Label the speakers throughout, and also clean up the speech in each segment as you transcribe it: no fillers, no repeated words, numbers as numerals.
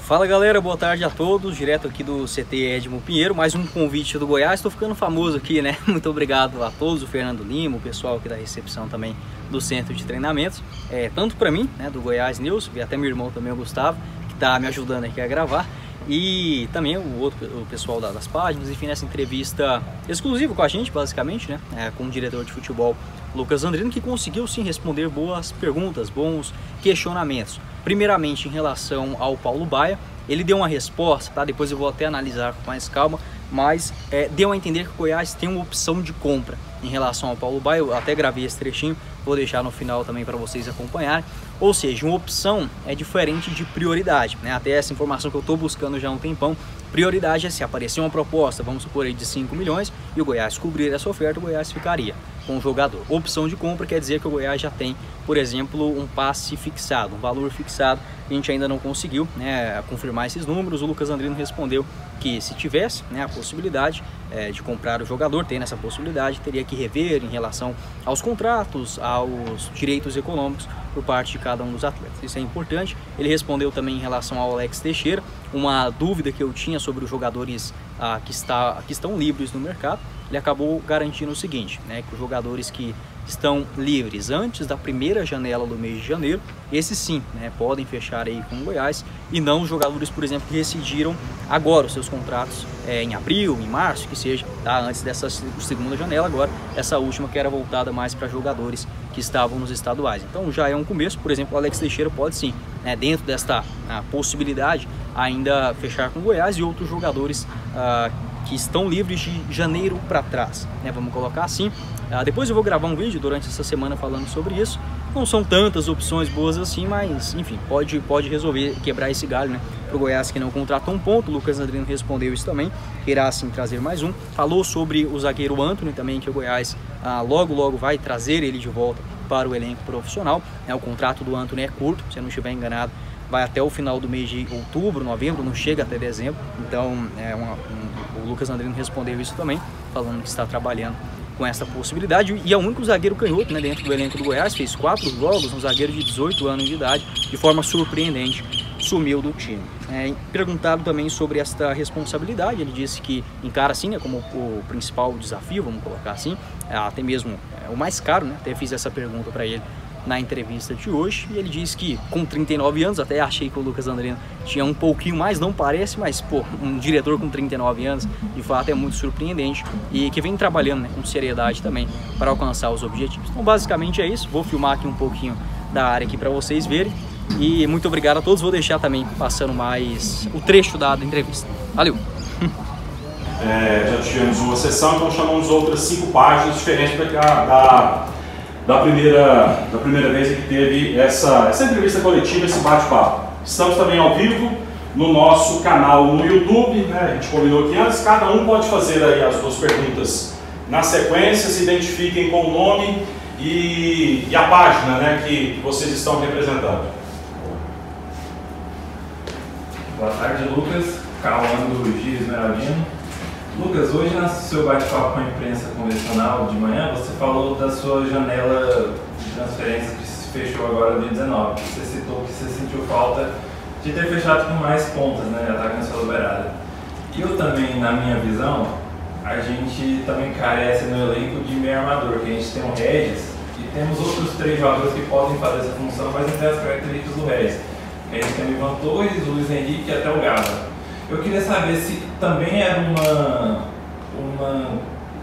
Speaker 1: Fala galera, boa tarde a todos, direto aqui do CT Edmo Pinheiro, mais um convite do Goiás. Estou ficando famoso aqui, né? Muito obrigado a todos, o Fernando Lima, o pessoal aqui da recepção também do centro de treinamentos, tanto para mim, né, do Goiás News, e até meu irmão também, o Gustavo, que está me ajudando aqui a gravar, e também o pessoal das páginas, enfim, nessa entrevista exclusiva com a gente, basicamente, né, com o diretor de futebol Lucas Andrino, que conseguiu sim responder boas perguntas, bons questionamentos. Primeiramente, em relação ao Paulo Baia, ele deu uma resposta, tá? Depois eu vou até analisar com mais calma, mas deu a entender que o Goiás tem uma opção de compra em relação ao Paulo Baia. Eu até gravei esse trechinho, vou deixar no final também para vocês acompanharem. Ou seja, uma opção é diferente de prioridade, né? Até essa informação que eu estou buscando já há um tempão. Prioridade é se aparecer uma proposta, vamos supor aí de 5 milhões, e o Goiás cobrir essa oferta, o Goiás ficaria com o jogador. Opção de compra quer dizer que o Goiás já tem, por exemplo, um passe fixado, um valor fixado. A gente ainda não conseguiu, né, confirmar esses números. O Lucas Andrino respondeu que se tivesse, né, a possibilidade de comprar o jogador, tendo essa possibilidade, teria que rever em relação aos contratos, aos direitos econômicos por parte de cada um dos atletas. Isso é importante. Ele respondeu também em relação ao Alex Teixeira, uma dúvida que eu tinha sobre os jogadores que estão livres no mercado. Ele acabou garantindo o seguinte, né, que os jogadores que estão livres antes da primeira janela do mês de janeiro, esses sim, né, podem fechar aí com o Goiás, e não os jogadores, por exemplo, que rescindiram agora os seus contratos em abril, em março, que seja, tá, antes dessa segunda janela, agora essa última que era voltada mais para jogadores que estavam nos estaduais. Então já é um começo. Por exemplo, o Alex Teixeira pode sim, né, dentro desta possibilidade, ainda fechar com o Goiás, e outros jogadores que estão livres de janeiro para trás, né, vamos colocar assim. Depois eu vou gravar um vídeo durante essa semana falando sobre isso. Não são tantas opções boas assim, mas enfim, pode resolver quebrar esse galho, né, para o Goiás, que não contratou um ponto. O Lucas Andrino respondeu isso também, que irá sim trazer mais um. Falou sobre o zagueiro Antony também, que o Goiás logo vai trazer ele de volta para o elenco profissional, né. O contrato do Antony é curto, se eu não estiver enganado, vai até o final do mês de outubro, novembro, não chega até dezembro. Então o Lucas Andrino respondeu isso também, falando que está trabalhando com essa possibilidade, e é o único zagueiro canhoto, né, dentro do elenco do Goiás. Fez 4 jogos, um zagueiro de 18 anos de idade, de forma surpreendente, sumiu do time. Perguntado também sobre esta responsabilidade, ele disse que encara assim, né, como o principal desafio, vamos colocar assim, até mesmo o mais caro, né, até fiz essa pergunta para ele na entrevista de hoje, e ele disse que com 39 anos, até achei que o Lucas Andrino tinha um pouquinho mais, não parece, mas pô, um diretor com 39 anos, de fato é muito surpreendente, e que vem trabalhando, né, com seriedade também para alcançar os objetivos. Então basicamente é isso. Vou filmar aqui um pouquinho da área aqui para vocês verem, e muito obrigado a todos. Vou deixar também passando mais o trecho da entrevista. Valeu!
Speaker 2: Já tivemos uma sessão, então chamamos outras 5 páginas diferentes da primeira vez que teve essa entrevista coletiva, esse bate-papo. Estamos também ao vivo no nosso canal no YouTube, né? A gente combinou aqui antes, cada um pode fazer aí as 2 perguntas na sequência, se identifiquem com o nome e a página, né, que vocês estão representando.
Speaker 3: Boa tarde, Lucas. Cauã do Giro Esmeraldino. Lucas, hoje no seu bate-papo com a imprensa convencional de manhã, você falou da sua janela de transferência que se fechou agora dia 19. Você citou que você sentiu falta de ter fechado com mais pontas, né, atacante sua liberada. E eu também, na minha visão, a gente também carece no elenco de meio armador, que a gente tem o Regis e temos outros 3 jogadores que podem fazer essa função, mas não tem as características do Regis. A gente tem o Ivan Torres, o Luiz Henrique e até o Gava. Eu queria saber se também era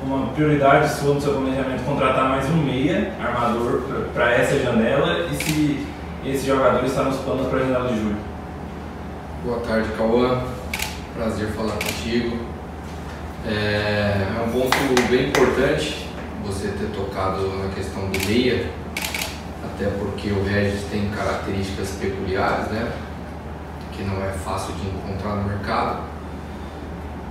Speaker 3: uma prioridade sua no seu planejamento contratar mais um meia armador para essa janela, e se esse jogador está nos planos para a janela de julho.
Speaker 4: Boa tarde, Cauã. Prazer falar contigo. É um ponto bem importante você ter tocado na questão do meia, até porque o Regis tem características peculiares, né, que não é fácil de encontrar no mercado.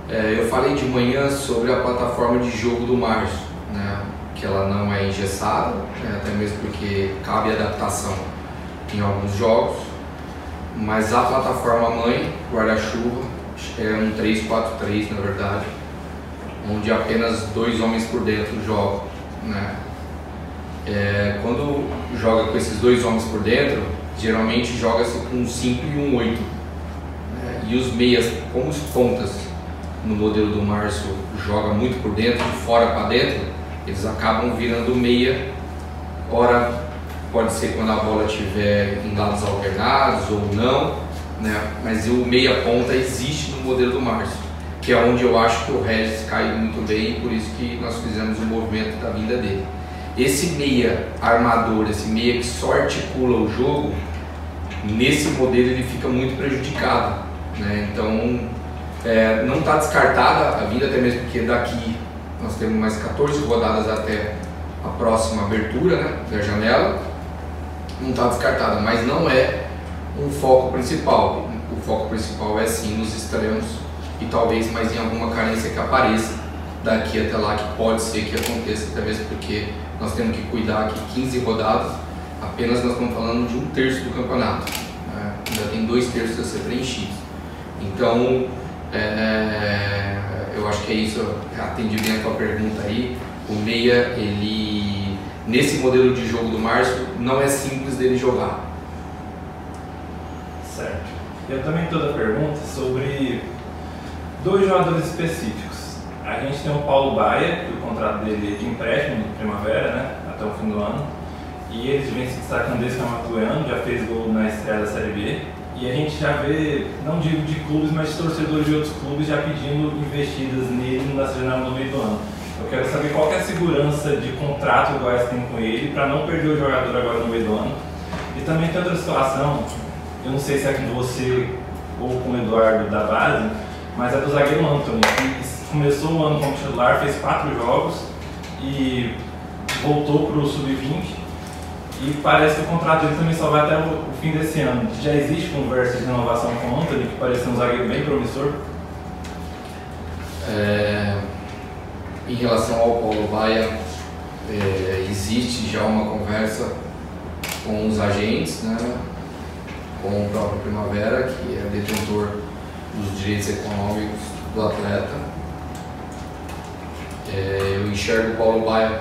Speaker 4: Eu falei de manhã sobre a plataforma de jogo do Márcio, né, que ela não é engessada, né, até mesmo porque cabe adaptação em alguns jogos, mas a plataforma mãe, guarda-chuva, é um 3-4-3 na verdade, onde apenas 2 homens por dentro jogam, né. Quando joga com esses 2 homens por dentro, geralmente joga-se com um 5 e um 8. e os meias, como os pontas no modelo do Márcio joga muito por dentro, de fora para dentro, eles acabam virando meia. Ora, pode ser quando a bola estiver em lados alternados ou não, né? Mas o meia ponta existe no modelo do Márcio, que é onde eu acho que o Regis cai muito bem, por isso que nós fizemos o movimento da vinda dele. Esse meia armador, esse meia que só articula o jogo, nesse modelo ele fica muito prejudicado, né? Então não está descartada a vinda, até mesmo porque daqui nós temos mais 14 rodadas até a próxima abertura, né, da janela. Não está descartada, mas não é um foco principal. O foco principal é sim nos extremos e talvez mais em alguma carência que apareça daqui até lá, que pode ser que aconteça, até mesmo porque nós temos que cuidar que 15 rodadas, apenas nós estamos falando de 1/3 do campeonato, né? Ainda tem 2/3 a ser preenchidos. Então, eu acho que é isso, atendi bem a tua pergunta aí. O meia, ele, nesse modelo de jogo do Márcio, não é simples dele jogar.
Speaker 3: Certo. Eu também estou da pergunta sobre 2 jogadores específicos. A gente tem o Paulo Baia, que o contrato dele é de empréstimo de primavera, né, até o fim do ano. E ele vem se destacando desde campeonato goiano, já fez gol na estreia da Série B. E a gente já vê, não digo de clubes, mas de torcedores de outros clubes já pedindo investidas nele na janela no meio do ano. Eu quero saber qual que é a segurança de contrato que o Goiás tem com ele para não perder o jogador agora no meio do ano. E também tem outra situação, eu não sei se é com você ou com o Eduardo da base, mas é do zagueiro Antony, que começou o ano como titular, fez 4 jogos e voltou para o Sub-20. E parece que o contrato dele também só vai até o fim desse ano. Já existe conversa de renovação com o Antony, que parece um zagueiro bem promissor?
Speaker 4: Em relação ao Paulo Baia, existe já uma conversa com os agentes, né, com o próprio Primavera, que é detentor dos direitos econômicos do atleta. Eu enxergo o Paulo Baia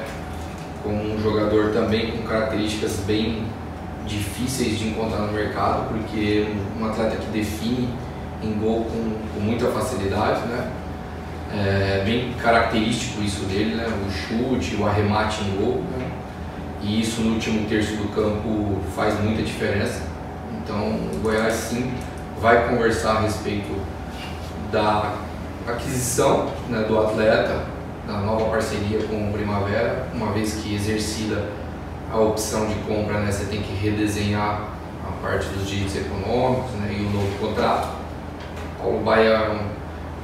Speaker 4: como um jogador também com características bem difíceis de encontrar no mercado, porque um atleta que define em gol com muita facilidade, né? É bem característico isso dele, né? O chute, o arremate em gol, né? E isso no último terço do campo faz muita diferença. Então o Goiás sim vai conversar a respeito da aquisição, né, do atleta, da nova parceria com o Primavera, uma vez que exercida a opção de compra, né, você tem que redesenhar a parte dos direitos econômicos, né, e o novo contrato. Paulo Baia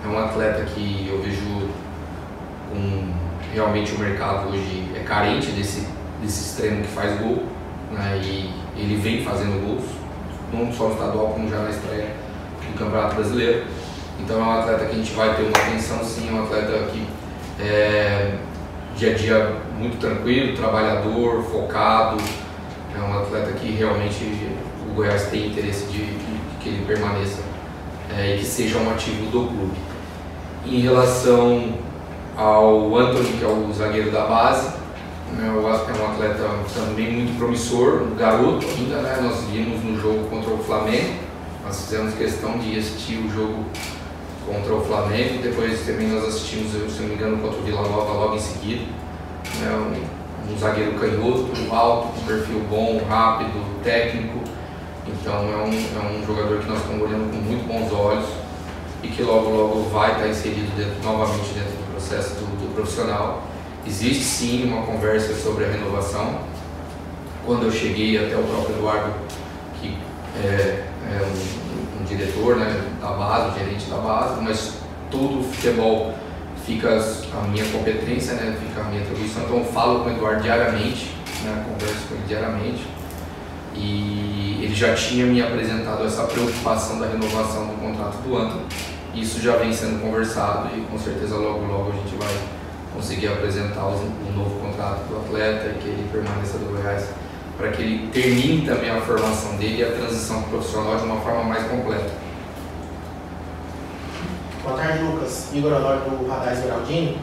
Speaker 4: é um atleta que eu vejo realmente o mercado hoje é carente desse extremo que faz gol, né, e ele vem fazendo gols, não só no estadual como já na estreia do Campeonato Brasileiro. Então é um atleta que a gente vai ter uma atenção sim, é um atleta que dia a dia muito tranquilo, trabalhador, focado, é um atleta que realmente o Goiás tem interesse de que ele permaneça e que seja um ativo do clube. Em relação ao Antony, que é o zagueiro da base, eu acho que é um atleta também muito promissor, um garoto ainda, né? Nós vimos no jogo contra o Flamengo, nós fizemos questão de assistir o jogo contra o Flamengo, depois também nós assistimos, se não me engano, contra o Vila Nova logo em seguida. Um zagueiro canhoto, alto, com perfil bom, rápido, técnico. Então é um jogador que nós estamos olhando com muito bons olhos e que logo vai estar inserido novamente dentro do processo do profissional. Existe sim uma conversa sobre a renovação. Quando eu cheguei, até o próprio Eduardo, que é um diretor, né, da base, um gerente da base, mas todo o futebol fica a minha competência, né, fica a minha atribuição, então eu falo com o Eduardo diariamente, né, converso com ele diariamente, e ele já tinha me apresentado essa preocupação da renovação do contrato do Antony. Isso já vem sendo conversado e com certeza logo a gente vai conseguir apresentar o novo contrato do atleta e que ele permaneça do Goiás, para que ele termine também a formação dele e a transição profissional de uma forma mais completa.
Speaker 5: Boa tarde, Lucas. Igor Honório do Radar Esmeraldino.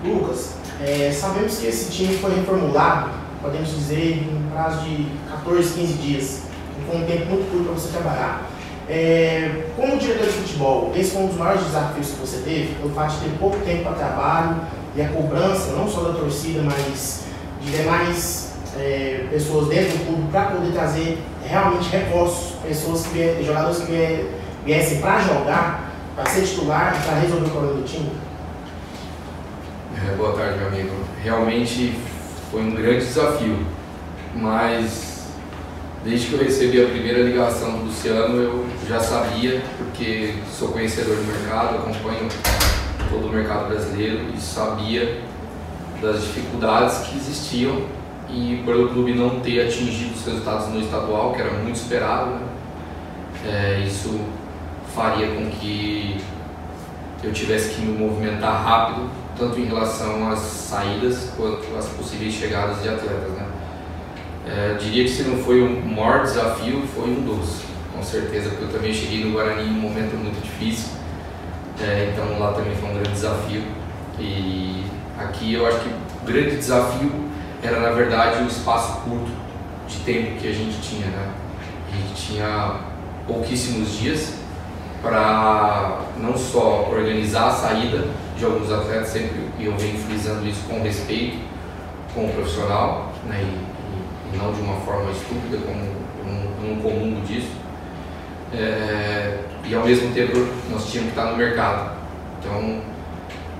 Speaker 5: Lucas, sabemos que esse time foi reformulado, podemos dizer, em um prazo de 14, 15 dias. Foi um tempo muito curto para você trabalhar. Como como diretor de futebol, esse foi um dos maiores desafios que você teve? O fato de ter pouco tempo para trabalho e a cobrança, não só da torcida, mas de demais pessoas dentro do clube, para poder trazer realmente reforços, jogadores que viessem para jogar, para ser titular e para resolver o problema do time?
Speaker 4: Boa tarde, meu amigo. Realmente foi um grande desafio, mas desde que eu recebi a primeira ligação do Luciano, eu já sabia, porque sou conhecedor do mercado, acompanho todo o mercado brasileiro e sabia das dificuldades que existiam e pelo clube não ter atingido os resultados no estadual, que era muito esperado, né? Isso faria com que eu tivesse que me movimentar rápido, tanto em relação às saídas quanto às possíveis chegadas de atletas, né? Diria que se não foi o maior desafio, foi um dos, com certeza, porque eu também cheguei no Guarani em um momento muito difícil, então lá também foi um grande desafio. E aqui eu acho que o grande desafio era, na verdade, o espaço curto de tempo que a gente tinha, né? A gente tinha pouquíssimos dias para não só organizar a saída de alguns atletas, sempre eu venho frisando isso com respeito com o profissional, né? E não de uma forma estúpida, como um comungo disso, e ao mesmo tempo nós tínhamos que estar no mercado. Então,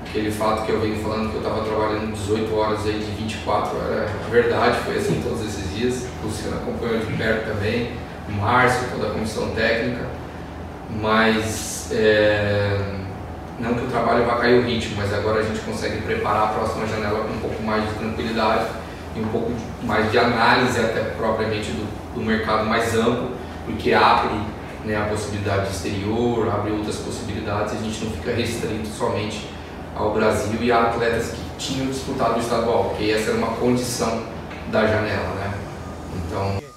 Speaker 4: aquele fato que eu venho falando que eu estava trabalhando 18 horas aí de 24 era verdade, foi assim todos esses dias. O Luciano acompanhou de perto também, o Márcio, toda a comissão técnica, mas não que o trabalho vá cair o ritmo, mas agora a gente consegue preparar a próxima janela com um pouco mais de tranquilidade e um pouco mais de análise até propriamente do mercado mais amplo, porque abre, né, a possibilidade de exterior, abre outras possibilidades e a gente não fica restrito somente ao Brasil e a atletas que tinham disputado o estadual, porque essa era uma condição da janela, né? Então